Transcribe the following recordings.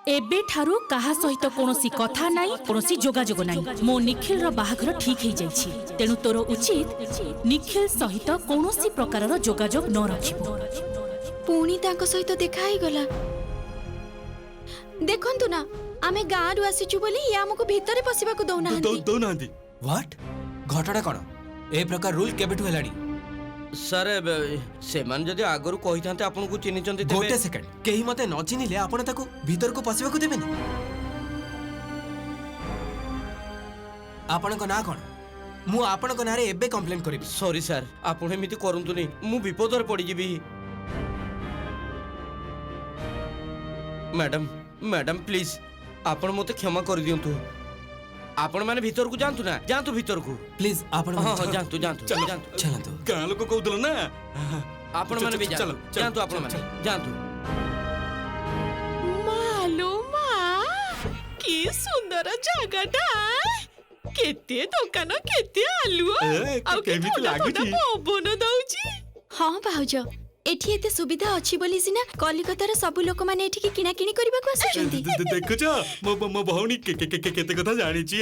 एबे ठारू कहा सहित कोनोसी कथा नाई कोनोसी जोगाजोग नाई मो निखिल रो बाहाघर ठीक हे जाईछि तेनु तोर उचित निखिल सहित कोनोसी प्रकार रो जोगाजोग न रखिबो। पुणी ताको सहित देखा ही गला। देखंतु ना आमे गाँरु आसीचु बोली या हमको भीतर पसिबाकू दउनाहंती। व्हाट घटना कोन ए प्रकार रूल केबेठु हेलाडी? सर से मान जदि आगरु कहि थांते आपन को चिनि चंती तेबे गोटे सेकंड केही मते न चिनिले आपण ताको भीतर को पसिबाकू देबेनी? आपण को ना कोन मु आपण को नारे एबे कंप्लेंट करिबी। सॉरी सर आपन एमिति करंतुनी मु विपदर पड़ी जिबी। मैडम मैडम प्लीज आपण मते क्षमा कर दियंतु। आपण माने भीतर को जानतु ना जानतु भीतर को प्लीज आपण हां हां जानतु जानतु जानतु चलंतु गाँ लोक कहूदल ना आपण माने भी जानतु जानतु आपण माने जानतु। मालो मां की सुंदर जगटा केते दुकान केते आलू आ केमिति लागुची पवन दउची। हाँ भाउज एठी एते सुविधा अछि बोली सिना कलिकतार सब लोक माने एठी किना किनी करबा को आछंती। देखो छ मो भौणी केते कथा जानि छी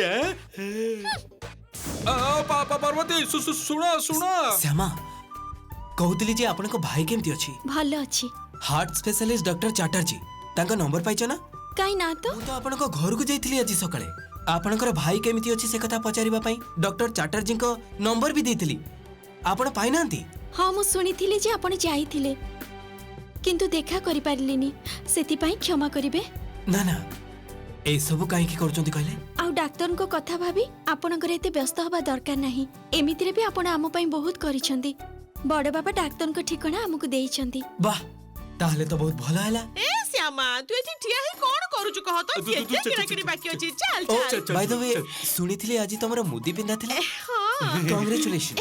पापा पार्वती सुना सुना श्यामा कहउतली जे आपण को भाई केमती अछि? भलो अछि। हार्ट स्पेशलिस्ट डॉक्टर चैटर्जी ताका नंबर पाइछ ना? काई ना तो मु तो आपण को घर को जाइथिली आज सकाळे आपणकर भाई केमिति अछि से कथा पचारिबा पई डॉक्टर चैटर्जी को नंबर भी देथिली आपण पाइ नांती? हाँ मु सुनिथिली जे आपण जाइथिले किंतु देखा करि पारलिनी सेति पई क्षमा करिवे। ना ना ए सब काहे की करचंती कहले? आ डाक्टर को कथा भाभी आपनकर एते व्यस्त हवा दरकार नाही। एमितिरे भी आपण आम पई बहुत करिसंती। बड़ बाबा डाक्टर को ठिकाना हमकु देइछंती। वाह ताहले तो बहुत भला हला। ए श्यामा तू एठी ठिया है कोन करू छु कह तो केते किना किनी बाकी अछि चल चल। बाय द वे सुनिथिली आज तमरा मुदी पिंदा थिले? हां कांग्रेचुलेशन।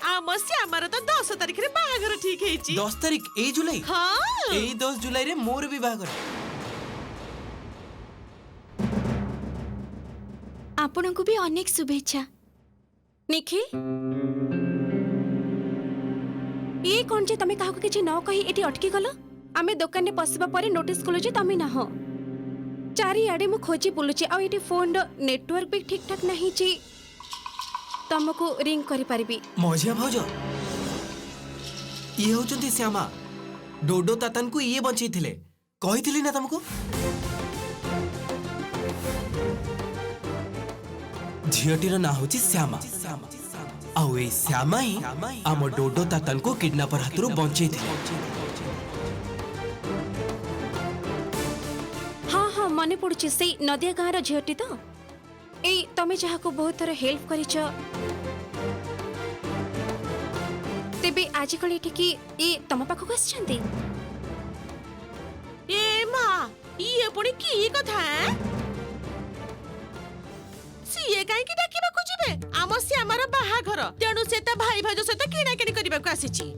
आम श्यामार तो 10 तारिख रे बाहागर ठीक हेछि। 10 तारिख ए जुलाई? हां ए 10 जुलाई रे मोर भी बाहागर। आपण को भी अनेक शुभेच्छा। निखिल ये कौन जे तमे काहको किछि न कहि एटी अटकी गलो? आमे दुकान ने पसिबा परे नोटिस कलो जे तमे ना हो। चारि आडे मु खोजी बुलुची आ एटी फोन नेटवर्क भी ठीक ठाक नहीं छी तमको रिंग करि परिबी। मौजिया भाउजो ये होचंती श्यामा डोडो तातन को ये बंचई थिले कहिथिली ना तुमको? झियटीर ना होची श्यामा आउ ए श्यामा ही आम डोडो तातन को किडनैपर हाथरू बंचई थिले। हाँ हाँ मने पड़ुची से नदिया गाँव झीटी तो ए तमे जहा को बहुत थर हेल्प करिछ तेबे आज कल एठी ए तम पाखक आछंती? ए मां ये पुणी की कथा सीए काई की डाकिबा को जिवे आम श्यामार बाहाघर तेनु से ता भाई भाजो से ता किना किनी करबा को आसीची।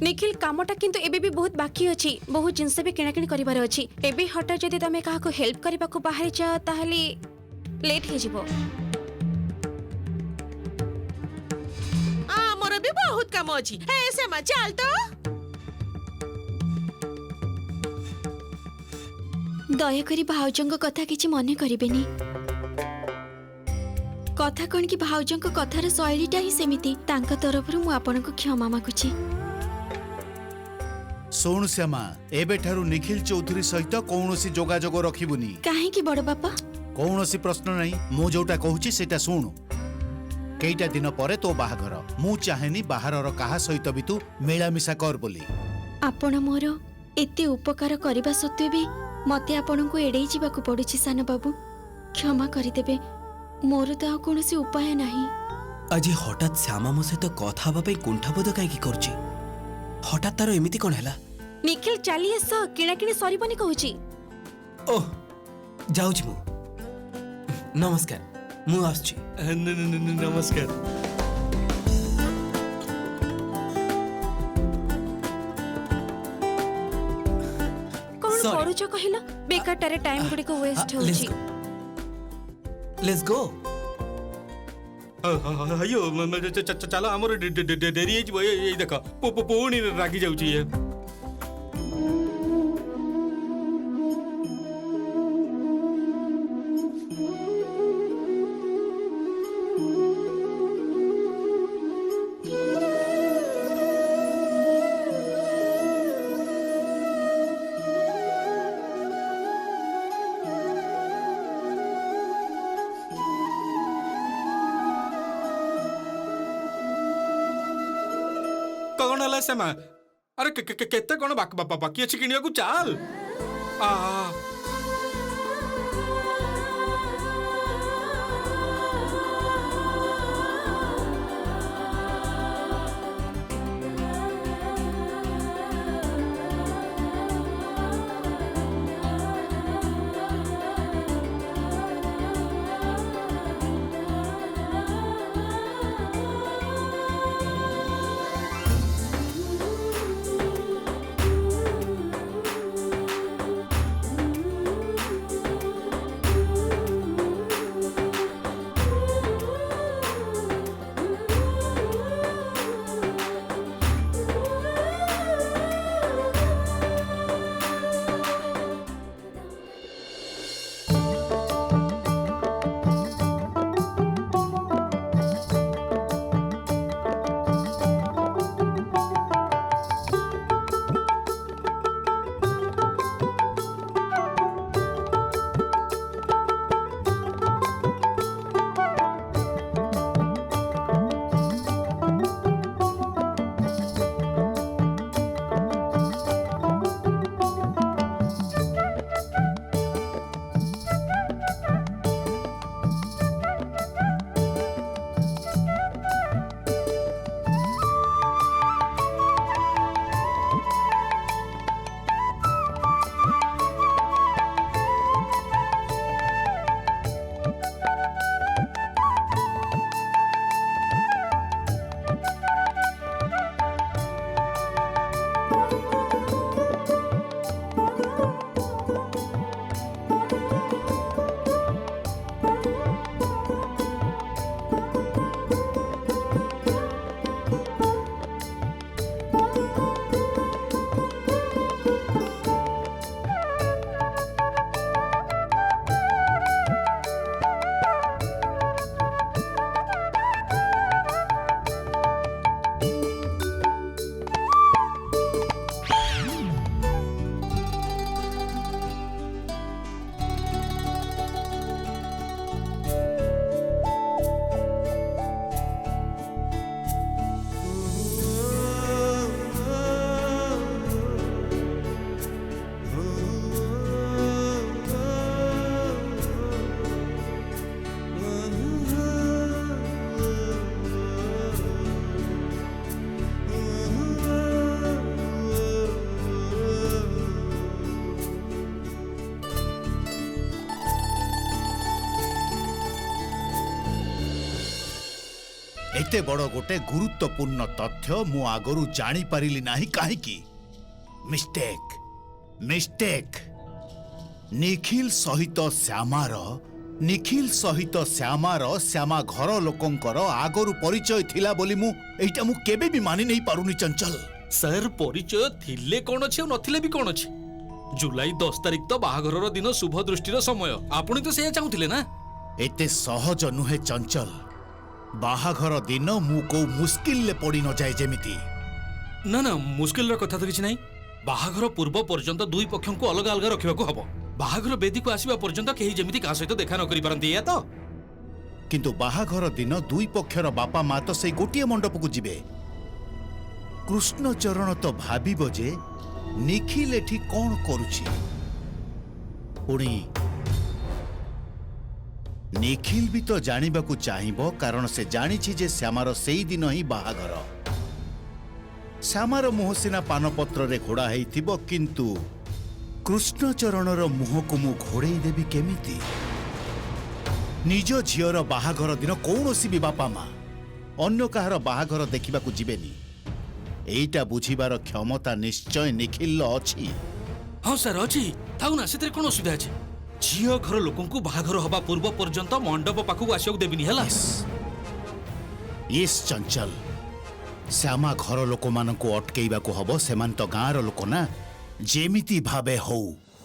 निखिल कामटा किंतु एबे भी बहुत बाकी अछि बहुत जिंस भी किना किनी करिबार अछि। एबे हटा जदि तमे काहा को हेल्प करबा को बाहर जा ताहले लेट हे जिवो। आमर भी बहुत काम अछि ए श्यामा चल तो। दयाकरी भाउजंग कथा किछि मने करिबेनी। कथा कौन कि भाउजंग कथार शैलीटा ही सेमिति तांका तरफरु मु आपनको क्षमा मागुछि। सोण श्यामा एबे ठारू निखिल चौधरी सहित कौनसी जोगाजोग रखिबुनी। काहे कि बड़ बापा कौनसी प्रश्न नहीं मु जोटा कहूची सेटा सुनु। केईटा दिन परे तो बाहाघर मु चाहेनी बाहरर काहा सहित भी तू मेलामिशा कर बोली। आपण मोर एते उपकार करबा सत्वे भी मते आपनको एडै जिबाकू पडुछि सान बाबू क्षमा करिदेबे मोर तो कोनसी उपाय नाही। आज हठात श्यामा मो सहित कथा हबा पई कुंठाबोध काई की करछि? हठात तारो एमिति कोन हैला? निखिल चलिए स किना किनी सरीबनी कहूची। ओह जाउछि मु। नमस्कार मु आछछि। नमस्कार। कोन करूछ कहिला बेकार टारे टाइम गुडी को वेस्ट होछि। Let's go. अयो चलो हमर डेरी हे जिवो ए देखो पुणी रागी जाउची। ହେଲା ସେମା ଆରେ କେତେ କଣ ବାକି ଅଛି କିଣିବାକୁ ଚାଲ ଆ एते बड़ गोटे गुरुत्वपूर्ण तथ्य मु आगरू जानी पारिली नाही काहेकि मिस्टेक मिस्टेक निखिल सहित श्यामार श्यामा घर लोकंकर आगरू परिचय थिला बोली मु एटा मु केबे भी मानि नहीं पारुनी चंचल। सर परिचय थिले कौन अच्छे नथिले भी कौन अच्छे जुलाई 10 तारिख तो बाहाघरर दिन शुभ दृष्टिर समय आपण तो से चाहूथिले ना एते सहज नुहे चंचल बाहाघर दिन मु को मुश्किल ले पड़ी न जाए जेमिति ना ना मुश्किल र कथा तो किछि नाही बाहाघर पूर्व पर्यंत दुई पक्षों को अलग अलग रखिबा को हबो बाहाघर बेदी को आसीबा पर्यंत केही जेमिति का सहित देखा न करि परंती या तो किंतु बाहाघर दिन दुई पक्षर बापा मा तो से गोटिए मंडप को जिबे कृष्णचरण तो भाबिबो जे निखिल एठी कोन करूछि पुणी निखिल भी तो जानिबा को चाहिबो कारण से जानिछि जे श्यामार सेई दिन ही बाहाघर श्यामार मुह सिना पानपत्र रे घोड़ा हेइथिबो किंतु कृष्णचरणर मुह को मु घोड़ेई देबी केमिति निज झियर बाहाघर दिन कौनसी भी बापा मा अन्य काहार बाहाघर देखिबा को जिबेनी एइटा बुझिबार क्षमता निश्चय निखिल अछि। हां सर अछि थाउ ना सेते कोन असुविधा अछि झियो घर लोकन को बाहाघर हबा पूर्व पर्यंत मंडप पाखु आसियक देबिनी हला यस चंचल श्यामा घर लोक मान को अटकेइबा को हबो सेमान तो गाँर लोक ना जेमिति भाबे हो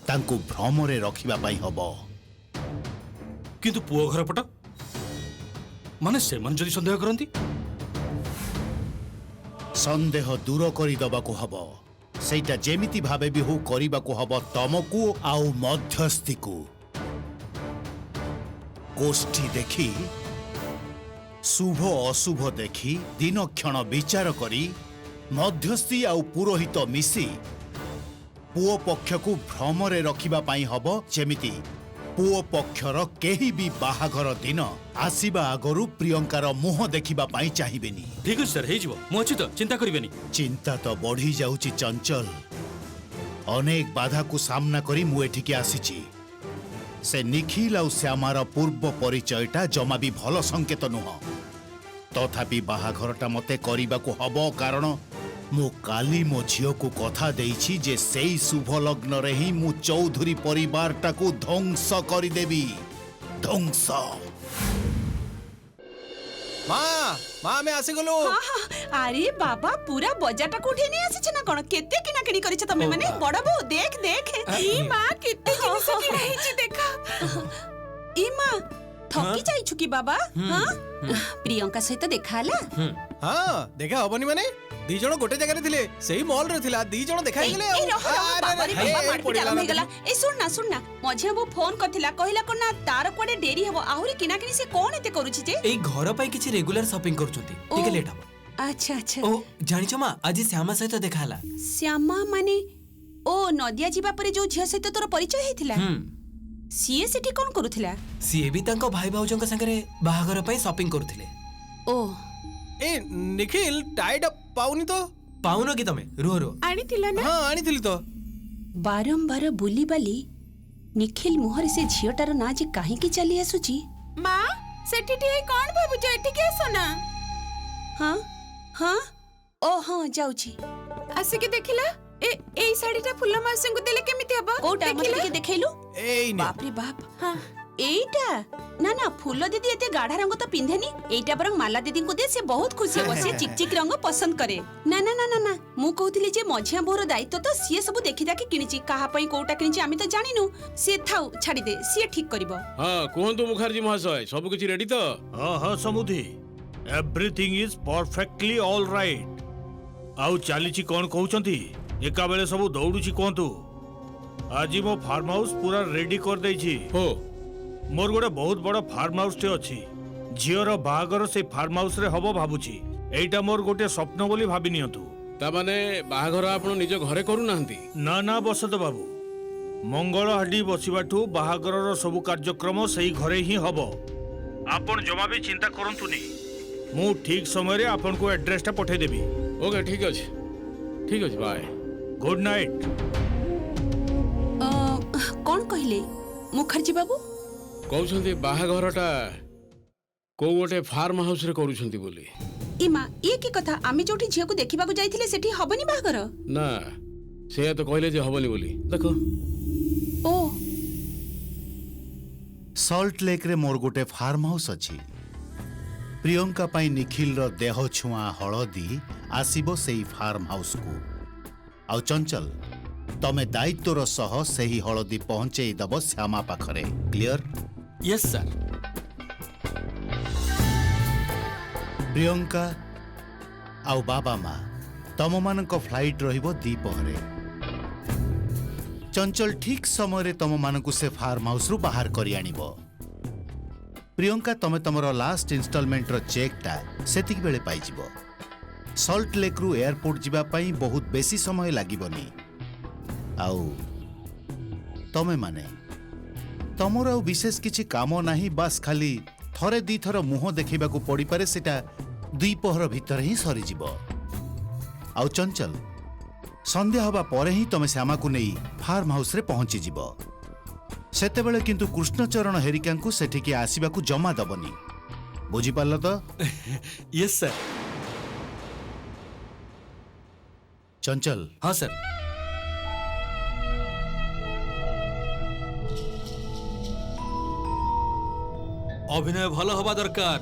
तांको भ्रम रे रखिबा पई हबो किंतु पुओ घर पट माने सेमान जदि संदेह करंती संदेह दूर करि दबा को हबो सेटा जेमिति भाबे भी हो करिबा को हबो तमकु आउ मध्यस्थी को गोष्ठी देखी शुभ अशुभ देखी दिन क्षण विचार करी मध्यस्थी आउ पुरोहित मिसी पुओ पक्षकु भ्रमरे रखिबा पाई हबो जेमिति पुओ पक्षर केही भी बाहाघर दिन आसीबा आगरु प्रियंकार मुह देखिबा पाई चाहिबेनी। ठीक अछि सर हे जिवो मु अछि तो चिंता करिवेनी। चिंता तो बढ़ी जाउची चंचल। अनेक बाधा को सामना करी मु एठिके आसीची। से निखिल आउ श्यामार पूर्व परिचयटा जमा भी भल संकेत नुह। तथापि बाहाघरटा मते करिबाकू हबो कारण मु काली मो झियो को कथा देइछि जे सेई शुभ लग्न रे ही मु चौधुरी परिवारटा को ध्वंस करि देबी। ध्वंस। माँ मैं आसी गलो। अरे बाबा पूरा बजारटा कोठी नहीं आसी ना कोन केते किना किनी करिछ तमे माने बड़ बो देख देख ई मां केते जिनिस कि नहीं छी देखा ई मां थकी जाई छु की बाबा हां प्रियंका सहित देखाला हां देखा हबनी माने दी जण गोटे जगह रे थिले सेही मॉल रे थिला दी जण देखाई गेले। ए सुन ना मझिया वो फोन करथिला कहिला को ना तार कोडे देरी हबो आहुरी किना किनी से कोन एते करूछि जे एई घर पई किछि रेगुलर शॉपिंग करछुती टिके लेट हबो। अच्छा अच्छा ओ जानिछ मां आज श्यामा सहित देखाला। श्यामा माने ओ नदिया जीवा परे जो झिया सहित तोर परिचय हेथिला सीए सेठी कोन करूथिला? सीए भी तांको भाई भाउजंक संगरे बाहाघर पई शॉपिंग करूथिले। ओ ए निखिल टाइड अप पाउनी तो पाउनो कि तमे रो आनी थिला ना? हां आनी थिली तो बारंबार बुली बाली निखिल मुहर से झियोटार ना जे काहे की चली आसुची। मां सेठी ठी कोन भाबु जे एठी के सोना? हां हां ओ हां जाउची आसे के देखिला ए साड़ीटा फुल्ल मासे को देले केमिति हबो? कोटा मते के देखैलु? ए बाप रे बाप हां एटा ना ना फूल दीदी एते गाढ़ा रंग तो पिंधेनी एटा बरंग माला दीदी को दे से बहुत खुशी हो से चिकचिक रंग पसंद करे। ना ना ना ना ना मु कहउथिली जे मझिया बोर दायित्व तो सिए सब देखि दाके किनिची काहा पई कोटा किनिची आमी तो जानिनु से थाउ छाडी दे सिए ठीक करबो। हां कोहंतु मुखर्जी महाशय सब किछि रेडी तो? हां समुधी everything is perfectly all right. आउ चालीची कोन कहउचंती एका बेले सब दौडुची कोहंतु। आज मो फार्म हाउस पूरा रेडी कर देछि। हो मोर गोटे बहुत बड़ फार्म हाउस टे अछि। झियर बाहागर से फार्म हाउस रे हबो भाबुची। एइटा मोर गोटे स्वप्न बोली भाबी नियंतु। ता माने बाहाघर आपण निज घरे करू नाहंती? ना ना बसत बाबू मंगल हाडी बसिबाठू बाहागर रो सब कार्यक्रम सही घरे ही हबो। आपण जमा भी चिंता करंतुनी। मु ठीक समय रे आपण को एड्रेस टा पठे देबी। ओके ठीक अछि बाय। Good night. कोन कहिले मुखर्जी बाबू? कहउछंती बाहाघरटा को गोटे फार्म हाउस रे करूछंती बोली। इमा ये की कथा आमी जोठी झिया को देखिबा को जाइथिले सेठी हबनी बाहाघर? ना से तो कहले जे हबनी बोली देखो। ओ सॉल्ट लेक रे मोर गोटे फार्म हाउस अछि। प्रियंका पाई निखिल रो देह छुआ हळदी आसीबो सेही फार्म हाउस को। आउ चंचल तमे दायित्वर सह सेही हळदी पहुंचेई दबो श्यामा पाखरे। क्लियर? Yes sir. प्रियंका आउ बाबा माँ तम मानक फ्लाइट रहिबो दीपहरे। चंचल ठीक समय रे तम मानकु से फार्म हाउस रु बाहर करी आनिबो। प्रियंका तमे तमरो लास्ट इंस्टॉलमेंट रो चेकटा सेतिक बेले पाई जिवो। सॉल्ट लेक रु एयरपोर्ट जिबा पई बहुत बेसी समय लागिबोनी। आउ तमे माने तमरो विशेष किछि काम नाही बस खाली थरे दी थर मुह देखिबा को पड़ी पारे सेटा दुई पहर भीतर ही सरी जीवो। आउ चंचल संध्या हवा परे ही तमे श्यामा को नहीं फार्म हाउस रे पहुंची जीवो। सेते बेले किंतु कृष्णचरण हेरिका को सेठी के आसीबा को जमा दबनी। बुझी पारलो तो? Yes sir. चंचल। हाँ सर। अभिनय भल हवा दरकार।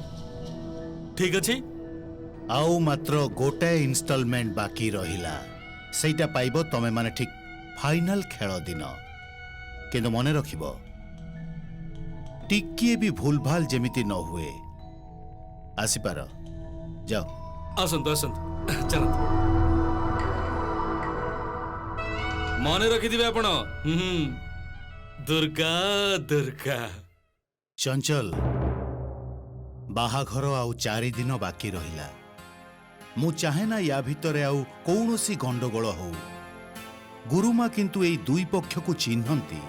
ठीक अछि। आउ मात्र गोटे इंस्टॉलमेंट बाकी रहिला। सेटा पाइबो तमे माने ठीक फाइनल खेल दिन। किंतु मने रखिबो टिकिए भी भूल भाल जेमिति न हुए। आसी पार जाओ। आसंतु आसंतु चलंतु। मने रखिदिबे आपण। दुर्गा दुर्गा। चंचल बाहाघर आउ 4 दिन बाकी रहिला। मु चाहे ना या भितरे आउ कौनसी गंडगोल हो। गुरुमा किंतु एई दुई पक्ष को चिन्हती।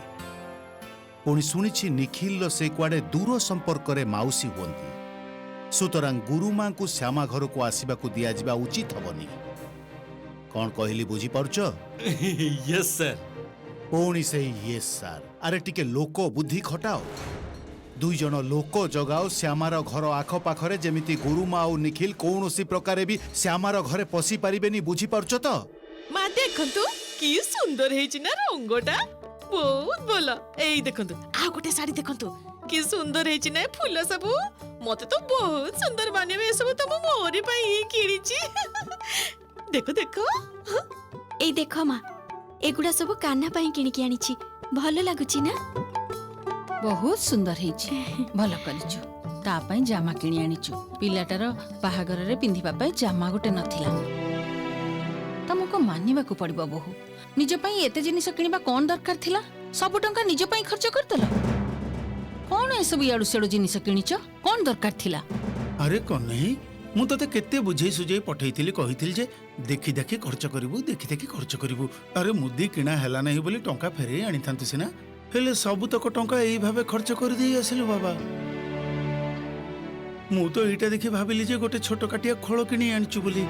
पुणी शुणी निखिल से कुआडे दूर संपर्क रे माउसी हुंती। सुतरां गुरुमा को श्यामा घर को आसवा को दिया जिबा उचित हबनी। कौन कहली बुझी पारुछ? Yes sir. पुणी से यस सर। अरे टिके लोक बुद्धि खटाओ। दुई जन लोक जगाओ श्यामार घर आखपाखरे जेमिति गुरुमा और निखिल कौनसी प्रकारे भी श्यामार घरे पशि पारिबेनी। बुझी पारुछ तो? माँ देखंतु की सुंदर हेछि ना रंगटा बहुत भल। एई देखंतु आ गोटे साड़ी देखंतु की सुंदर हेछि ना फूल सब। मते तो बहुत सुंदर माने में सब तो मोरी पई किणीची। देखो देखो एई देखो माँ, एगुड़ा सब कान्हा पाई किणिकी आनिछि। भल लागुछि ना? बहुत सुंदर हेछि। भल करिछु। ता पई जामा किणी आनिछु। पिलाटार बाहागर रे पिंधिबा पई जामा गोटे नथिला। तमको मानिबाकू पड़िबो बहु। निज पई एते जिनिस किनिबा कोन दरकार थिला? सब टंका निज पई खर्च करतला। कोन ए सब याडू सेडू जिनिस किनिछ? कोन दरकार थिला? अरे कन्हई मु तते केते बुझेई सुझेई पठेइथिली कहिथिल जे देखि देखि खर्च करिवु देखि देखि खर्च करिवु। अरे मुदी किणा हैला नहीं बोली टंका फेरे आनी थांतु सिना। हेले सब तक टंका एई भाबे खर्च कर देई आसिलु बाबा। मु तो एटा देखि भाबिली जे गोटे छोट काटिया खोल किनी आनिचु बोली।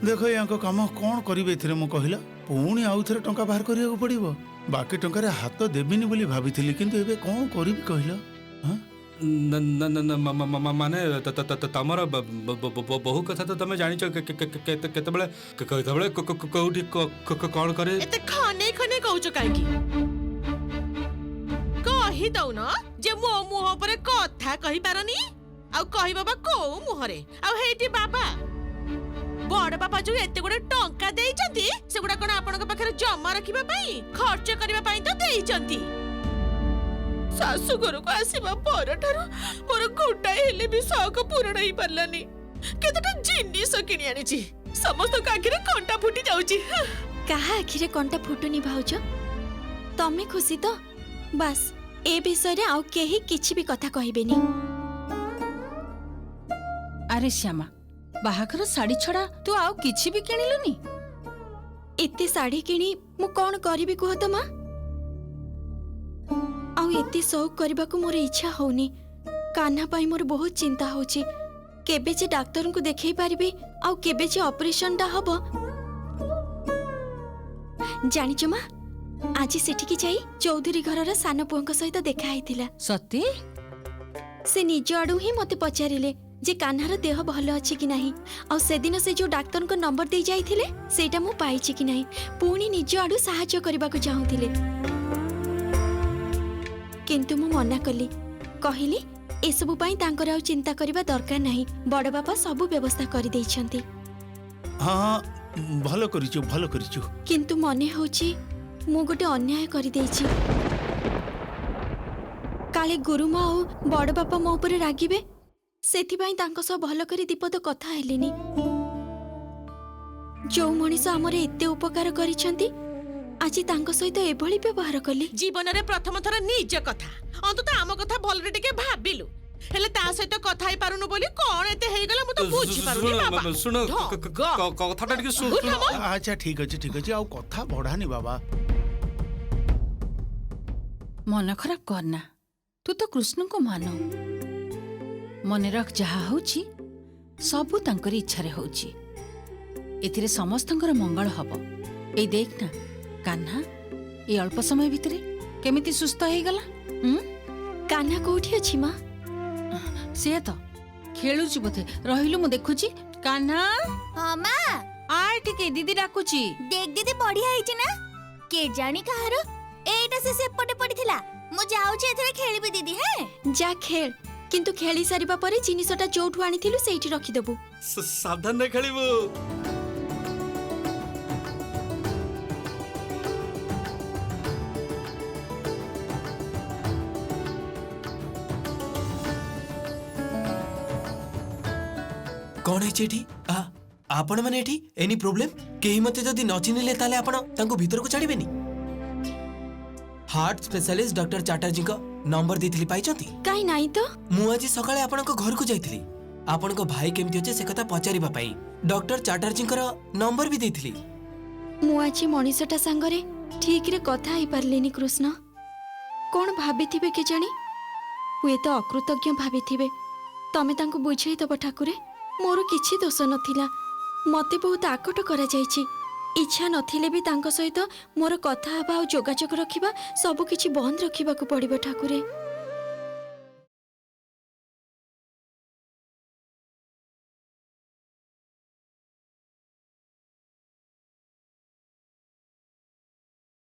देखो यांको काम कोन करिवे एथिरे मु कहिला। पुणी आउ थरे टंका बाहर करिया को पड़िबो। बाकी टंका रे हाथ देबिनी बोली भाबिथिली किंतु एबे कोन करिवि कहिला। हां माने तमर बहु कथा तो तमे जानिछ केतेबेले कोठी कोन करे। एते खने खने कहउछ काहे की? कहि दउ न जे मो मुह पर कथा कहि पारनी। आ कहि बाबा को मुहरे आ हेटी बाबा बड़ बाबा जो एते गुडे टंका देइचंती सेगुडा कोन आपनक पाखरे जमा रखिबा पई खर्च करिबा पई तो देइचंती। सासु घर को आसीबा पर ठारो मोर गोटाए हेले भी शौक पूर्ण ही पारलानी। केतटा जिनिस किनि आनिची समस्त आखिरे कंटा फुटी जाउची। काहा आखिरे कंटा फुटुनी भाउज? तमे खुशी तो? बस ए विषय रे आउ केही किछि भी कथा कहिबेनी। अरे श्यामा, बाहागर साड़ी छड़ा तू आउ किछि भी किनिलुनी? एते साड़ी किनी मु कोन करिबि कुह तो मां? आउ एते शौक करबा को मोर इच्छा होनी। कान्हा पाई मोर बहुत चिंता होची। केबे जे डाक्टर को देखै पारिबे आउ केबे जे ऑपरेशन ता हबो। जानि छ मां, आज सेठी की जाई चौधरी घरर सान पुअंक सहित देखा आइथिला। सती से निज आडू ही मते पचारिले जे कान्हार देह भल अछि कि नाही। आउ से दिन से जो डाक्टर को नंबर दे जाइथिले सेटा मु पाइछि कि नाही। पुणी निज आडू सहाय्य करबा को चाहुथिले किंतु मु मना कली। कहिली ए सब पई तांकर आउ चिंता करबा दरकार नाही। बड़ बापा सब व्यवस्था करि दैछंती। हां भलो करिछु। किंतु मने होची मु गोटे अन्याय करि दैछि। काले गुरुमा आउ बड़ बापा मो ऊपर रागिबे सेथि पई तांको सब भलो करी दीपद कथा हेलेनी। जो मनीष हमर एते उपकार करिसंती आज तांको सहित एभली व्यवहार कले। जीवन रे प्रथम थर निज कथा अंतत आम कथा भल रे टिके भाबिलु। हेले ता सहित कथा ही पारुनु बोली कोन एते हेइ गला मु तो बुझी पारुनी बाबा। सुनो कथाटा टिके सुनो। अच्छा ठीक अछि आउ कथा बढ़ानी बाबा। मन खराब करना। तू तो कृष्ण को मान। मने रख जहा होची सबु तांकरी इच्छा रे होची। एथिरे समस्तंकर मंगल हबो। ए देख ना कान्हा ए अल्प समय भितरे केमिति सुस्थ हेइ गला। कान्हा कोठी अछि मां? से तो खेलुची बोथे रहिलु मु देखुची। कान्हा हां मां आय ठीक दीदी डाकुची। देख दीदी बढ़िया हेछि ना? के जानी कहार एटा से सेपटे पडिथिला। मु जाउची एथरे खेलिबी दीदी। हैं जा खेल किंतु खेली सारिबा परे जिनिसटा जोठु आनिथिलु सेठी रखि देबु। सावधान रे खेलिबो। कौन है चेठी? आपण माने एठी एनी प्रॉब्लम? केही मते जदी न चिनिले ताले आपण तांको भीतर को छाड़िबेनी। हार्ट स्पेशलिस्ट डॉक्टर चैटर्जी को नंबर देथिली पाइचंती? काई नाही तो। मु आज सकाळे आपण को घर को जाइथिली। ଆପଣଙ୍କ ଭାଇ କେମିତି ଅଛି ସେ କଥା ପଚାରିବା ପାଇଁ ଡକ୍ଟର ଚାଟାର୍ଜୀଙ୍କର ନମ୍ବର ବି ଦେଇଥିଲି। ମୁଁ ଆଜି ମଣିଷଟା ସାଙ୍ଗରେ ଠିକରେ କଥା ହେଇପାରିଲିନି କୃଷ୍ଣ। କଣ ଭାବିଥିବେ କେଜାଣି? ହୁଏତ ଅକୃତଜ୍ଞ ଭାବିଥିବେ। ତମେ ତାଙ୍କୁ ବୁଝେଇଦବ ଠାକୁରେ, ମୋର କିଛି ଦୋଷ ନଥିଲା। ମତେ ବହୁତ ଆକଟ କରାଯାଇଛି। ଇଚ୍ଛା ନଥିଲେ ବି ତାଙ୍କ ସହିତ ମୋର କଥା ହେବା ଆଉ ଯୋଗାଯୋଗ ରଖିବା ସବୁକିଛି ବନ୍ଦ ରଖିବାକୁ ପଡ଼ିବ ଠାକୁରେ।